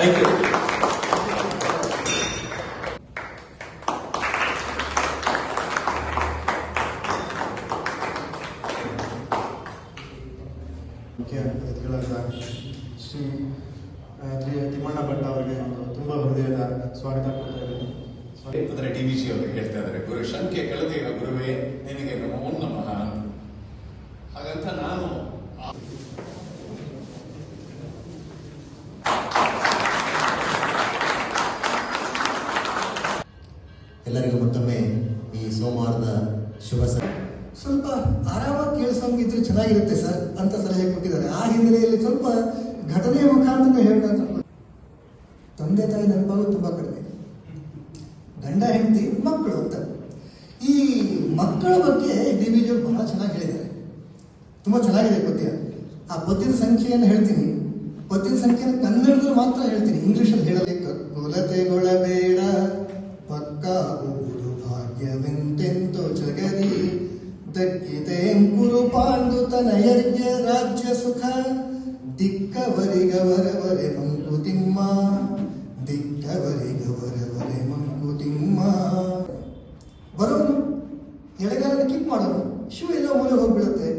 Thank you. ಮುಖ್ಯ ಅತಿಥಿಗಳಾದ ಶ್ರೀ ತಿಮ್ಮಣ್ಣ ಭಟ್ ಅವರಿಗೆ ತುಂಬ ಹೃದಯದ ಸ್ವಾಗತ ಕೊಡ್ತಾ ಇದ್ದೀನಿ. ಅಂದರೆ DVG ಅವರು ಹೇಳ್ತಾ ಇದ್ದಾರೆ, ಗುರು ಶಂಕೆ ಕಳೆದಿರ ಗುರುವೇ ನಿನಗೆ ನಮೋ ನಮಃ. ಹಾಗಂತ ನಾನು ಎಲ್ಲರಿಗೂ ಮತ್ತೊಮ್ಮೆ ಈ ಸೋಮವಾರದ ಶುಭ ಸ್ವಲ್ಪ ಆರಾಮಾಗಿ ಕೇಳಿಸೋಂಗಿದ್ರೆ ಚೆನ್ನಾಗಿರುತ್ತೆ ಸರ್ ಅಂತ ಸಲಹೆ ಕೊಟ್ಟಿದ್ದಾರೆ. ಆ ಹಿನ್ನೆಲೆಯಲ್ಲಿ ಸ್ವಲ್ಪ ಘಟನೆಯ ಮುಖಾಂತರ ಹೇಳೋಣ. ತಂದೆ ತಾಯಿ ನೆನಪಾಗೋದು ತುಂಬ ಕಡಿಮೆ. ಗಂಡ ಹೆಂಡತಿ ಮಕ್ಕಳು ಅಂತ ಈ ಮಕ್ಕಳ ಬಗ್ಗೆ DVG ಬಹಳ ಚೆನ್ನಾಗಿ ಹೇಳಿದ್ದಾರೆ. ತುಂಬ ಚೆನ್ನಾಗಿದೆ ಪದ್ಯ. ಆ ಪದ್ಯದ ಸಂಖ್ಯೆಯನ್ನು ಹೇಳ್ತೀನಿ. ಪದ್ಯದ ಸಂಖ್ಯೆಯನ್ನು ಕನ್ನಡದಲ್ಲಿ ಮಾತ್ರ ಹೇಳ್ತೀನಿ, ಇಂಗ್ಲಿಷಲ್ಲಿ ಹೇಳಬೇಕು. ಕೊಲತೆಗೊಳ್ಳಬೇಡ ಪಕ್ಕ ಊರು ಭಾಗ್ಯವೆಂತೆಂತೋ ಜಗದಿ ದಕ್ಕಿತೆಂಕುರು ಪಾಂಡು ತನಯರ್ಯ ರಾಜ್ಯ ಸುಖ ದಿಕ್ಕವರಿಗವರವರೆ ಮಂಕುತಿಮ್ಮ ದಿಕ್ಕವರಿಗವರವರೆ ಮಂಕುತಿಮ್ಮ. ಬರೋನು ಎಡಗಾಲನ್ನು ಕಿಕ್ ಮಾಡೋನು, ಶಿವ ಎಲ್ಲ ಮೂಲೆ ಹೋಗ್ಬಿಡುತ್ತೆ.